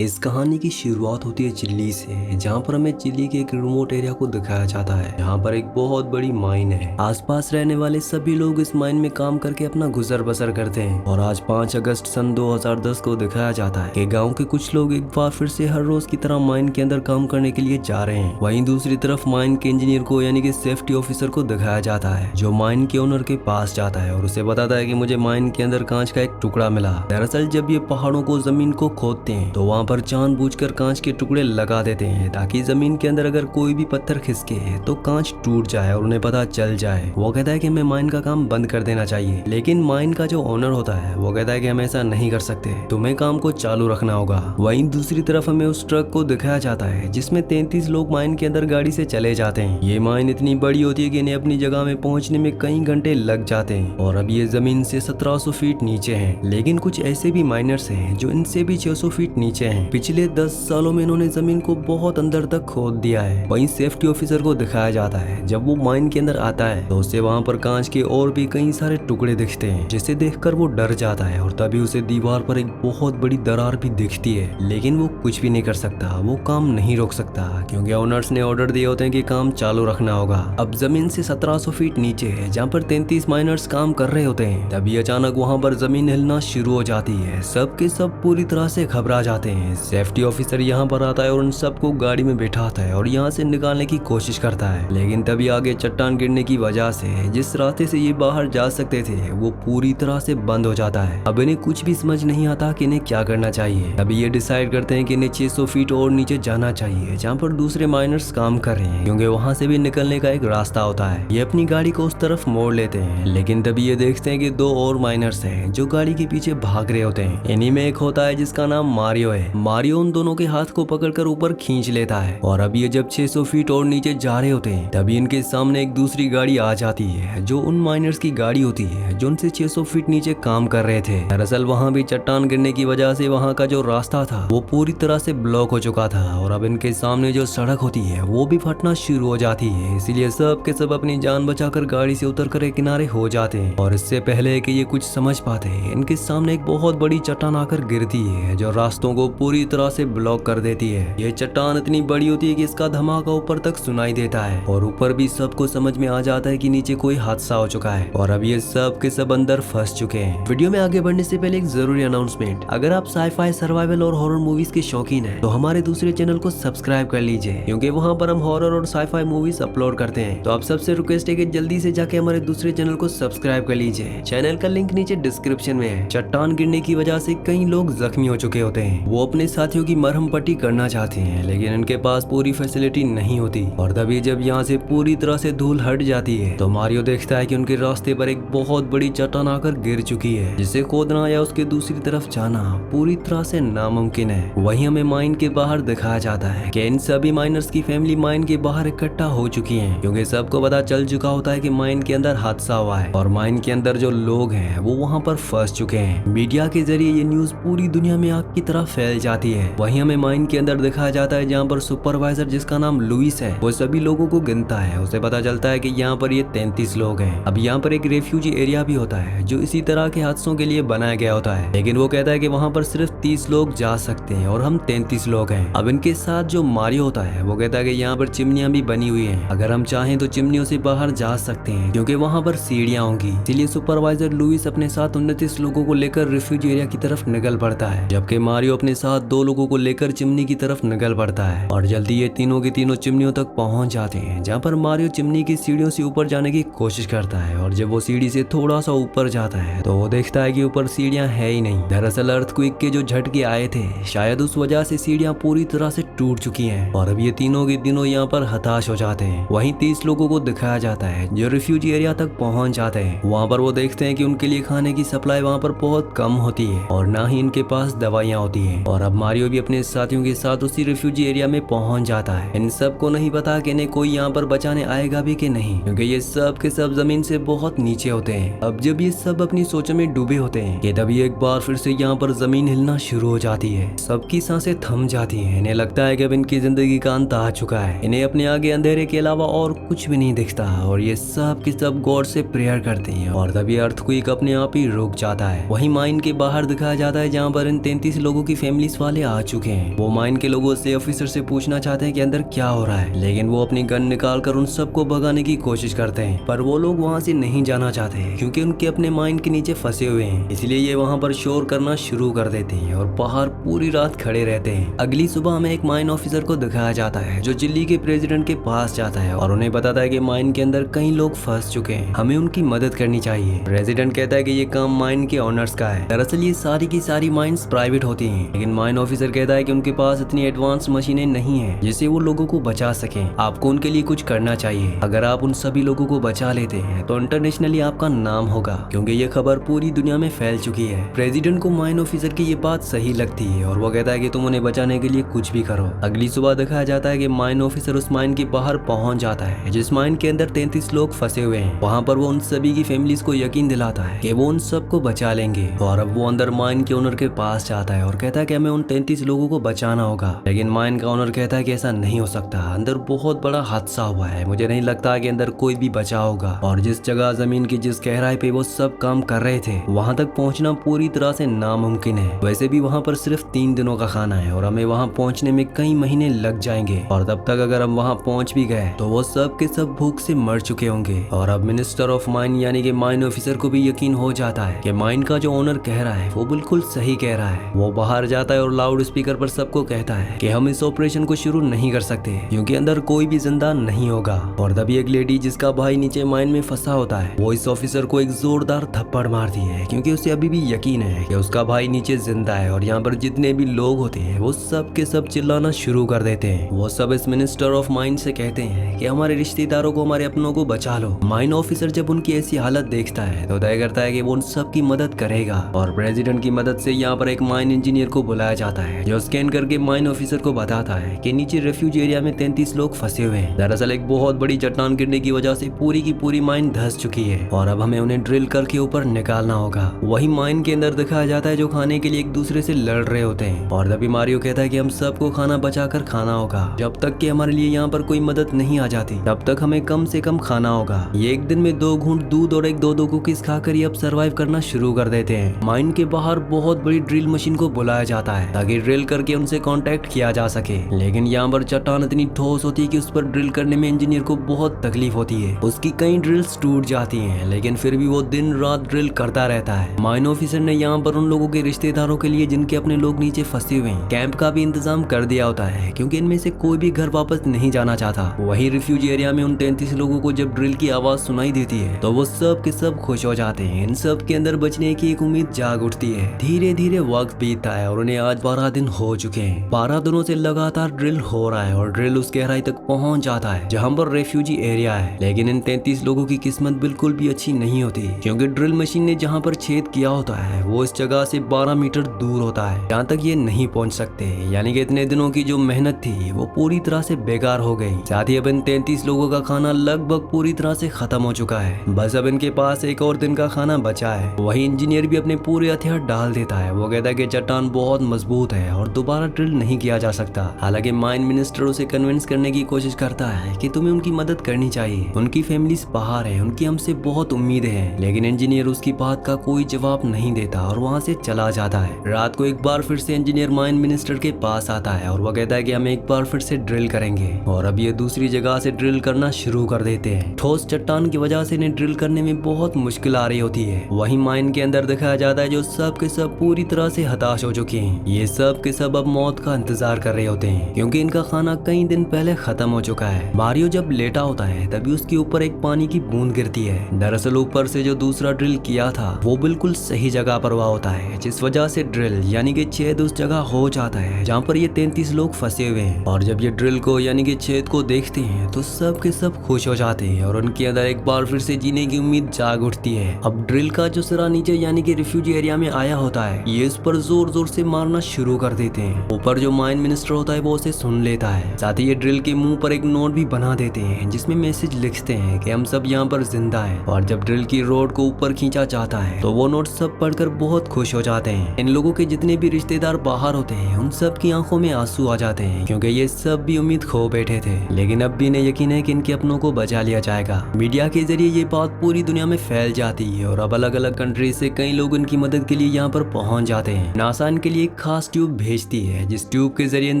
इस कहानी की शुरुआत होती है चिली से, जहाँ पर हमें चिली के एक रिमोट एरिया को दिखाया जाता है। यहाँ पर एक बहुत बड़ी माइन है। आसपास रहने वाले सभी लोग इस माइन में काम करके अपना गुजर बसर करते हैं। और आज 5 अगस्त सन 2010 को दिखाया जाता है कि गांव के कुछ लोग एक बार फिर से हर रोज की तरह माइन के अंदर काम करने के लिए जा रहे हैं। वहीं दूसरी तरफ माइन के इंजीनियर को यानी कि सेफ्टी ऑफिसर को दिखाया जाता है, जो माइन के ओनर के पास जाता है और उसे बताता है कि मुझे माइन के अंदर कांच का एक टुकड़ा मिला। दरअसल जब ये पहाड़ों को जमीन को खोदते हैं तो वहाँ पर जानबूझकर कांच के टुकड़े लगा देते हैं, ताकि जमीन के अंदर अगर कोई भी पत्थर खिसके तो कांच टूट जाए और उन्हें पता चल जाए। वो कहता है कि हमें माइन का काम बंद कर देना चाहिए, लेकिन माइन का जो ओनर होता है वो कहता है कि हम ऐसा नहीं कर सकते, तुम्हें काम को चालू रखना होगा। वहीं दूसरी तरफ हमें उस ट्रक को दिखाया जाता है जिसमें 33 लोग माइन के अंदर गाड़ी से चले जाते हैं। ये माइन इतनी बड़ी होती है कि इन्हें अपनी जगह में पहुंचने में कई घंटे लग जाते हैं और अब ये जमीन से 1700 फीट नीचे है। लेकिन कुछ ऐसे भी माइनर्स हैं जो इनसे भी 600 फीट नीचे हैं। पिछले 10 सालों में इन्होंने जमीन को बहुत अंदर तक खोद दिया है। वहीं सेफ्टी ऑफिसर को दिखाया जाता है, जब वो माइन के अंदर आता है तो उसे वहाँ पर कांच के और भी कई सारे टुकड़े दिखते हैं, जिसे देखकर वो डर जाता है और तभी उसे दीवार पर एक बहुत बड़ी दरार भी दिखती है। लेकिन वो कुछ भी नहीं कर सकता, वो काम नहीं रोक सकता, क्योंकि ओनर्स ने ऑर्डर दिए होते हैं कि काम चालू रखना होगा। अब जमीन से 1700 फीट नीचे है, जहाँ पर 33 माइनर्स काम कर रहे होते हैं, तभी अचानक वहाँ पर जमीन हिलना शुरू हो जाती है। सब के सब पूरी तरह से घबरा जाते हैं। सेफ्टी ऑफिसर यहाँ पर आता है और उन सबको गाड़ी में बैठाता है और यहाँ से निकालने की कोशिश करता है, लेकिन तभी आगे चट्टान गिरने की वजह से जिस रास्ते से ये बाहर जा सकते थे वो पूरी तरह से बंद हो जाता है। अब इन्हें कुछ भी समझ नहीं आता कि इन्हें क्या करना चाहिए। अभी ये डिसाइड करते हैं कि इन्हें 600 फीट और नीचे जाना चाहिए, जहाँ पर दूसरे माइनर्स काम कर रहे हैं, क्योंकि वहाँ से भी निकलने का एक रास्ता होता है। ये अपनी गाड़ी को उस तरफ मोड़ लेते हैं, लेकिन तभी ये देखते हैं कि 2 और माइनर्स हैं जो गाड़ी के पीछे भाग रहे होते हैं। इन्हीं में एक होता है जिसका नाम मारियो है। मारियो उन दोनों के हाथ को पकड़कर ऊपर खींच लेता है और अब ये जब 600 फीट और नीचे जा रहे होते हैं तभी इनके सामने एक दूसरी गाड़ी आ जाती है, जो उन माइनर्स की गाड़ी होती है जो उनसे 600 फीट नीचे काम कर रहे थे। दरअसल वहाँ भी चट्टान गिरने की वजह से वहाँ का जो रास्ता था वो पूरी तरह से ब्लॉक हो चुका था और अब इनके सामने जो सड़क होती है वो भी फटना शुरू हो जाती है। इसीलिए सब के सब अपनी जान बचाकर गाड़ी से उतर कर किनारे हो जाते हैं और इससे पहले कि ये कुछ समझ पाते इनके सामने एक बहुत बड़ी चट्टान आकर गिरती है, जो रास्तों को पूरी तरह से ब्लॉक कर देती है। ये चट्टान इतनी बड़ी होती है कि इसका धमाका ऊपर तक सुनाई देता है और ऊपर भी सबको समझ में आ जाता है कि नीचे कोई हादसा हो चुका है और अब ये सब के सब अंदर फंस चुके हैं। वीडियो में आगे बढ़ने से पहले एक जरूरी अनाउंसमेंट, अगर आप साईफाई, सर्वाइवल और हॉरर मूवीज के शौकीन हैं तो हमारे दूसरे चैनल को सब्सक्राइब कर लीजिए, क्योंकि वहाँ पर हम हॉरर और साईफाई मूवीज अपलोड करते हैं। तो आप सबसे रिक्वेस्ट है कि जल्दी से जाके हमारे दूसरे चैनल को सब्सक्राइब कर लीजिए। चैनल का लिंक नीचे डिस्क्रिप्शन में है। चट्टान गिरने की वजह से कई लोग जख्मी हो चुके होते हैं। वो अपने साथियों की मरहम पट्टी करना चाहते हैं, लेकिन इनके पास पूरी फैसिलिटी नहीं होती और तभी जब यहाँ से पूरी तरह से धूल हट जाती है तो मारियो देखता है कि उनके रास्ते पर एक बहुत बड़ी चट्टान आकर गिर चुकी है, जिसे खोदना या उसके दूसरी तरफ जाना पूरी तरह से नामुमकिन है। वहीं हमें माइन के बाहर दिखाया जाता है कि इन सभी माइनर्स की फैमिली माइन के बाहर इकट्ठा हो चुकी है, क्योंकि सबको पता चल चुका होता है कि माइन के अंदर हादसा हुआ है और माइन के अंदर जो लोग हैं वो वहाँ पर फंस चुके हैं। मीडिया के जरिए ये न्यूज पूरी दुनिया में आग की तरह फैल जाती है। वहीं हमें माइन के अंदर दिखाया जाता है जहाँ पर सुपरवाइजर, जिसका नाम लुइस है, वो सभी लोगों को गिनता है। उसे पता चलता है कि यहाँ पर ये 33 लोग हैं। अब यहाँ पर एक रेफ्यूजी एरिया भी होता है जो इसी तरह के हादसों के लिए बनाया गया होता है, लेकिन वो कहता है कि वहाँ पर सिर्फ 30 लोग जा सकते हैं और हम 33 लोग हैं। अब इनके साथ जो मारियो होता है वो कहता है कि यहाँ पर चिमनियां भी बनी हुई हैं, अगर हम चाहें तो चिमनियों से बाहर जा सकते हैं, क्योंकि वहाँ पर सीढ़ियां होंगी। इसीलिए सुपरवाइजर लुइस अपने साथ 29 लोगों को लेकर रेफ्यूजी एरिया की तरफ निकल पड़ता है, जबकि मारियो अपने साथ 2 लोगों को लेकर चिमनी की तरफ निकल पड़ता है और जल्दी ये तीनों की तीनों चिमनियों तक पहुंच जाते हैं, जहाँ पर मारियो चिमनी की सीढ़ियों से ऊपर जाने की कोशिश करता है और जब वो सीढ़ी से थोड़ा सा ऊपर जाता है तो वो देखता है कि ऊपर सीढ़ियां है ही नहीं। दरअसल अर्थक्वेक के जो झटके आए थे शायद उस वजह से सीढ़ियां पूरी तरह से टूट चुकी हैं और अब ये तीनों के तीनों यहाँ पर हताश हो जाते हैं। वहीं 30 लोगों को दिखाया जाता है जो रिफ्यूजी एरिया तक पहुंच जाते हैं। वहाँ पर वो देखते हैं कि उनके लिए खाने की सप्लाई वहाँ पर बहुत कम होती है और ना ही इनके पास दवाइयाँ होती है और अब मारियो भी अपने साथियों के साथ उसी रिफ्यूजी एरिया में पहुंच जाता है। इन सबको नहीं पता कि इन्हें कोई यहाँ पर बचाने आएगा भी कि नहीं, क्योंकि ये सब के सब जमीन से बहुत नीचे होते हैं। अब जब ये सब अपनी सोचों में डूबे होते हैं कि तभी एक बार फिर से यहाँ पर जमीन हिलना शुरू हो जाती है। सबकी सांसें थम जाती हैं। इन्हें लगता है कि अब इनकी जिंदगी का अंत आ चुका है। इन्हें अपने आगे अंधेरे के अलावा और कुछ भी नहीं दिखता और ये सब के सब गॉड से प्रेयर करते हैं और तभी अर्थक्वेक अपने आप ही रुक जाता है। वहीं माइन के बाहर दिखाया जाता है जहाँ पर इन 33 लोगों की फैमिली पुलिस वाले आ चुके हैं। वो माइन के लोगों से ऑफिसर से पूछना चाहते हैं कि अंदर क्या हो रहा है, लेकिन वो अपनी गन निकाल कर उन सबको भगाने की कोशिश करते हैं। पर वो लोग वहाँ से नहीं जाना चाहते क्योंकि उनके अपने माइन के नीचे फंसे हुए हैं, इसलिए ये वहाँ पर शोर करना शुरू कर देते हैं और बाहर पूरी रात खड़े रहते हैं। अगली सुबह हमें एक माइन ऑफिसर को दिखाया जाता है जो चिल्ली के प्रेसिडेंट के पास जाता है और उन्हें बताता है कि माइन के अंदर कई लोग फंस चुके हैं, हमें उनकी मदद करनी चाहिए। प्रेसिडेंट कहता है कि ये काम माइन के ओनर्स का है। दरअसल ये सारी की सारी माइंस प्राइवेट होती हैं, लेकिन माइन ऑफिसर कहता है कि उनके पास इतनी एडवांस मशीनें नहीं है जिससे वो लोगों को बचा सकें। आपको उनके लिए कुछ करना चाहिए। अगर आप उन सभी लोगों को बचा लेते हैं तो इंटरनेशनली आपका नाम होगा, क्योंकि ये खबर पूरी दुनिया में फैल चुकी है। प्रेसिडेंट को माइन ऑफिसर की ये बात सही लगती है और वो कहता है कि तुम उन्हें बचाने के लिए कुछ भी करो। अगली सुबह दिखाया जाता है कि माइन ऑफिसर उस माइन के बाहर पहुंच जाता है जिस माइन के अंदर 33 लोग फंसे हुए हैं। वहाँ पर वो उन सभी की फैमिलीज को यकीन दिलाता है कि वो उन सबको बचा लेंगे। और अब वो अंदर माइन के ओनर के पास जाता है और कहता है कि हमें उन 33 लोगों को बचाना होगा, लेकिन माइन का ओनर कहता है कि ऐसा नहीं हो सकता, अंदर बहुत बड़ा हादसा हुआ है, मुझे नहीं लगता कि अंदर कोई भी बचा होगा। और जिस जगह जमीन की जिस गहराई पे वो सब काम कर रहे थे वहाँ तक पहुँचना पूरी तरह से नामुमकिन है। वैसे भी वहाँ पर सिर्फ 3 दिनों का खाना है और हमें वहाँ पहुँचने में कई महीने लग जाएंगे, और तब तक अगर हम वहाँ पहुँच भी गए तो वो सब के सब भूख से मर चुके होंगे। और अब मिनिस्टर ऑफ माइन यानी कि माइन ऑफिसर को भी यकीन हो जाता है कि माइन का जो ओनर कह रहा है वो बिल्कुल सही कह रहा है। वो बाहर जाता है और लाउड स्पीकर पर सबको कहता है कि हम इस ऑपरेशन को शुरू नहीं कर सकते क्योंकि अंदर कोई भी जिंदा नहीं होगा। और तभी एक लेडी जिसका भाई नीचे माइन में फंसा होता है वो इस ऑफिसर को एक जोरदार थप्पड़ मारती है, क्योंकि उसे अभी भी यकीन है कि उसका भाई नीचे जिंदा है। और यहाँ पर जितने भी लोग होते हैं वो सब के सब चिल्लाना शुरू कर देते हैं। वो सब इस मिनिस्टर ऑफ माइन से कहते हैं कि हमारे रिश्तेदारों को, हमारे अपनों को बचा लो। माइन ऑफिसर जब उनकी ऐसी हालत देखता है तो तय करता है कि वो उन सब की मदद करेगा। और प्रेसिडेंट की मदद से यहाँ पर एक माइन इंजीनियर को बुलाया जाता है जो स्कैन करके माइन ऑफिसर को बताता है कि नीचे रेफ्यूज एरिया में 33 लोग फंसे हुए हैं। दरअसल एक बहुत बड़ी चट्टान गिरने की वजह से पूरी की पूरी माइन धंस चुकी है और अब हमें उन्हें ड्रिल करके ऊपर निकालना होगा। वही माइन के अंदर दिखाया जाता है जो खाने के लिए एक दूसरे से लड़ रहे होते हैं। और तभी मारियो कहता है कि हम सबको खाना बचा कर खाना होगा, जब तक कि हमारे लिए यहाँ पर कोई मदद नहीं आ जाती तब तक हमें कम से कम खाना होगा। ये एक दिन में 2 घूंट दूध और एक 2 कुकीज खाकर ये अब सर्वाइव करना शुरू कर देते हैं। माइन के बाहर बहुत बड़ी ड्रिल मशीन को बुलाया जाता है ताकि ड्रिल करके उनसे कांटेक्ट किया जा सके, लेकिन यहाँ पर चट्टान इतनी ठोस होती है कि उस पर ड्रिल करने में इंजीनियर को बहुत तकलीफ होती है। उसकी कई ड्रिल्स टूट जाती हैं, लेकिन फिर भी वो दिन रात ड्रिल करता रहता है। माइन ऑफिसर ने यहाँ पर उन लोगों के रिश्तेदारों के लिए जिनके अपने लोग नीचे फंसे हुए हैं कैंप का भी इंतजाम कर दिया होता है, क्योंकि इनमें से कोई भी घर वापस नहीं जाना चाहता। वही रिफ्यूज एरिया में उन 33 लोगों को जब ड्रिल की आवाज सुनाई देती है तो वो सब के सब खुश हो जाते हैं। इन सब के अंदर बचने की एक उम्मीद जाग उठती है। धीरे धीरे वक्त बीतता है और उन्हें आज 12 दिन हो चुके हैं। 12 दिनों से लगातार ड्रिल हो रहा है और ड्रिल उस गहराई तक पहुंच जाता है जहां पर रेफ्यूजी एरिया है, लेकिन इन 33 लोगों की किस्मत बिल्कुल भी अच्छी नहीं होती, क्योंकि ड्रिल मशीन ने जहां पर छेद किया होता है वो इस जगह से 12 मीटर दूर होता है, जहाँ तक ये नहीं पहुंच सकते। यानी कि इतने दिनों की जो मेहनत थी वो पूरी तरह से बेकार हो गई। साथ ही अब इन 33 लोगों का खाना लगभग पूरी तरह से खत्म हो चुका है। बस अब इनके पास एक और दिन का खाना बचा है। वही इंजीनियर भी अपने पूरे हथियार डाल देता है। वो कहता है कि चट्टान बहुत मजबूत है और दोबारा ड्रिल नहीं किया जा सकता। हालांकि माइन मिनिस्टर उसे कन्विंस करने की कोशिश करता है कि तुम्हें उनकी मदद करनी चाहिए, उनकी फैमिलीज बाहर है, उनकी हमसे बहुत उम्मीदें हैं। लेकिन इंजीनियर उसकी बात का कोई जवाब नहीं देता और वहाँ से चला जाता है। रात को एक बार फिर से इंजीनियर माइन मिनिस्टर के पास आता है और वो कहता है कि हम एक बार फिर से ड्रिल करेंगे। और अब ये दूसरी जगह से ड्रिल करना शुरू कर देते हैं। ठोस चट्टान की वजह से इन्हें ड्रिल करने में बहुत मुश्किल आ रही होती है। वही माइन के अंदर दिखाया जाता है जो सब के सब पूरी तरह से हताश हो चुके हैं। ये सब के सब अब मौत का इंतजार कर रहे होते हैं, क्योंकि इनका खाना कई दिन पहले खत्म हो चुका है। मारियो जब लेटा होता है तभी उसके ऊपर एक पानी की बूंद गिरती है। दरअसल ऊपर से जो दूसरा ड्रिल किया था वो बिल्कुल सही जगह पर हुआ होता है, जिस वजह से ड्रिल यानी कि छेद उस जगह हो जाता है जहाँ पर ये 33 लोग फंसे हुए हैं। और जब ये ड्रिल को यानी कि छेद को देखते हैं तो सब के सब खुश हो जाते हैं और उनके अंदर एक बार फिर से जीने की उम्मीद जाग उठती है। अब ड्रिल का जो सिरा नीचे यानी कि रिफ्यूजी एरिया में आया होता है ये उस पर जोर जोर से मारना शुरू कर देते हैं। ऊपर जो माइन मिनिस्टर होता है वो उसे सुन लेता है। साथ ही ये ड्रिल के मुंह पर एक नोट भी बना देते हैं जिसमें मैसेज लिखते हैं कि हम सब यहाँ पर जिंदा हैं। और जब ड्रिल की रोड को ऊपर खींचा जाता है तो वो नोट सब पढ़कर बहुत खुश हो जाते हैं। इन लोगों के जितने भी रिश्तेदार बाहर होते हैं उन सब की आंखों में आंसू आ जाते हैं, क्योंकि ये सब भी उम्मीद खो बैठे थे। लेकिन अब भी इन्हें यकीन है कि इनके अपनों को बचा लिया जाएगा। मीडिया के जरिए ये बात पूरी दुनिया में फैल जाती है और अब अलग अलग कंट्री से कई लोग इनकी मदद के लिए यहाँ पर पहुंच जाते हैं। नासा इनके लिए एक खास ट्यूब भेजती है, जिस ट्यूब के जरिए इन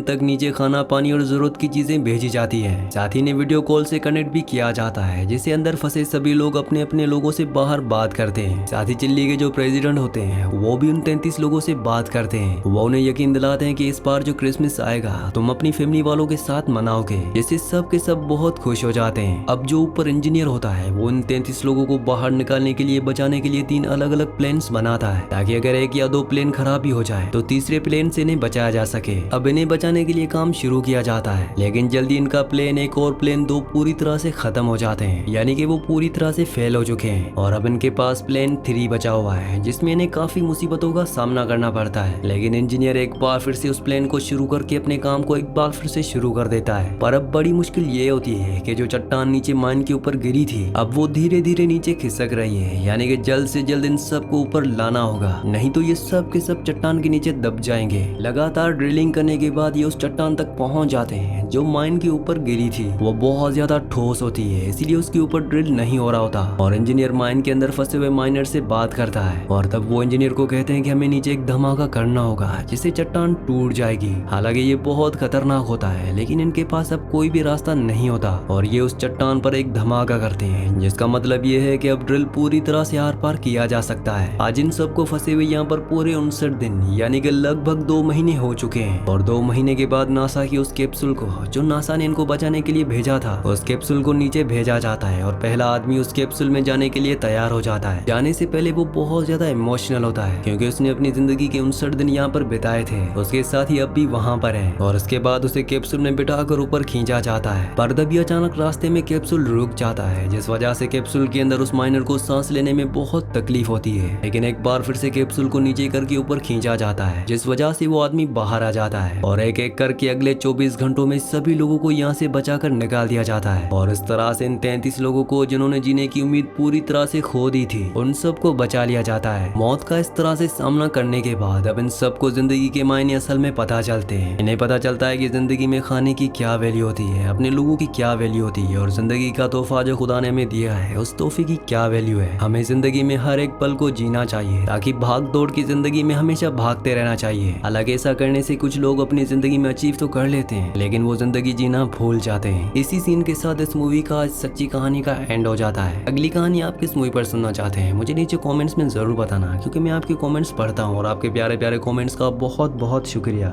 तक नीचे खाना, पानी और जरूरत की चीजें भेजी जाती है। साथ ही इन्हें वीडियो कॉल से कनेक्ट भी किया जाता है, जिससे अंदर फंसे सभी लोग अपने अपने लोगों से बाहर बात करते हैं। साथ ही चिल्ली के जो प्रेसिडेंट होते हैं वो भी उन 33 लोगों से बात करते हैं। वो उन्हें यकीन दिलाते हैं कि इस बार जो क्रिसमस आएगा तुम अपनी फैमिली वालों के साथ मनाओगे, जिससे सब के सब बहुत खुश हो जाते हैं। अब जो ऊपर इंजीनियर होता है वो उन 33 लोगों को बाहर निकालने के लिए, बचाने के लिए 3 अलग अलग प्लेन्स बनाता है, ताकि अगर एक या 2 प्लेन खराब भी हो जाए तो तीसरे प्लेन से इन्हें बचाया जा सके। अब इन्हें बचाने के लिए काम शुरू किया जाता है, लेकिन जल्दी इनका प्लेन 1 और प्लेन 2 पूरी तरह से खत्म हो जाते हैं, यानी कि वो पूरी तरह से फेल हो चुके हैं। और अब इनके पास प्लेन 3 बचा हुआ है, जिसमें इन्हें काफी मुसीबतों का सामना करना पड़ता है। लेकिन इंजीनियर एक बार फिर से उस प्लेन को शुरू करके अपने काम को एक बार फिर से शुरू कर देता है। पर अब बड़ी मुश्किल ये होती है कि जो चट्टान नीचे माइन के ऊपर गिरी थी अब वो धीरे धीरे नीचे खिसक रही है, यानी कि जल्द से जल्द इन सबको ऊपर लाना होगा, नहीं तो ये सब के सब चट्टान के नीचे दब जाएंगे। लगातार ड्रिलिंग करने के बाद ये उस चट्टान तक पहुंच जाते हैं जो माइन के ऊपर गिरी थी। वो बहुत ज्यादा ठोस होती है, इसीलिए उसके ऊपर ड्रिल नहीं हो रहा होता। और इंजीनियर माइन के अंदर फंसे हुए माइनर से बात करता है, और तब वो इंजीनियर को कहते हैं कि हमें नीचे एक धमाका करना होगा जिससे चट्टान टूट जाएगी। हालांकि ये बहुत खतरनाक होता है, लेकिन इनके पास अब कोई भी रास्ता नहीं होता और ये उस चट्टान पर एक धमाका करते हैं, जिसका मतलब ये है कि अब ड्रिल पूरी तरह से आर पार किया जा सकता है। आज इन सबको फंसे हुए यहाँ पर पूरे 59 दिन यानी कि लगभग 2 महीने हो चुके हैं। और 2 महीने के बाद नासा की उस कैप्सूल को, जो नासा ने इनको बचाने के लिए भेजा था, उस कैप्सूल को नीचे भेजा जाता है और पहला आदमी उस कैप्सूल में जाने के लिए तैयार हो जाता है। जाने से पहले वो बहुत ज्यादा इमोशनल होता है, क्योंकि उसने अपनी जिंदगी के 59 दिन यहाँ पर बिताए थे, उसके साथ ही अब भी वहाँ पर है। और उसके बाद उसे कैप्सूल में बिठाकर ऊपर खींचा जाता है, पर तभी अचानक रास्ते में कैप्सूल रुक जाता है, जिस वजह से कैप्सूल के अंदर उस माइनर को सांस लेने में बहुत तकलीफ होती है। लेकिन एक बार फिर से कैप्सूल को नीचे करके ऊपर खींचा जाता है, जिस वजह से वो आदमी बाहर आ जाता है और एक एक करके अगले 24 घंटों में सभी लोगों को यहाँ से बचाकर निकाल दिया जाता है। और इस तरह से इन 33 लोगों को, जिन्होंने जीने की उम्मीद पूरी तरह से खो दी थी, उन सबको बचा लिया जाता है। मौत का इस तरह से सामना करने के बाद अब इन सबको जिंदगी के मायने असल में पता चलते हैं। इन्हें पता चलता है कि जिंदगी में खाने की क्या वैल्यू होती है, अपने लोगों की क्या वैल्यू होती है, और जिंदगी का तोहफा जो खुदा ने हमें दिया है उस तोहफे की क्या वैल्यू है। हमें जिंदगी में हर एक पल को जीना चाहिए, ताकि भाग दौड़ की जिंदगी में हमेशा भागते रहना चाहिए। हालांकि ऐसा करने से कुछ लोग अपनी जिंदगी में अचीव तो कर लेते हैं, लेकिन वो जिंदगी जीना भूल जाते हैं। इसी सीन के साथ इस मूवी का सच्ची कहानी का एंड हो जाता है। अगली कहानी आप किस मूवी पर सुनना चाहते हैं मुझे नीचे कमेंट्स में जरूर बताना, क्योंकि मैं आपके कमेंट्स पढ़ता हूँ और आपके प्यारे प्यारे कमेंट्स का बहुत बहुत शुक्रिया।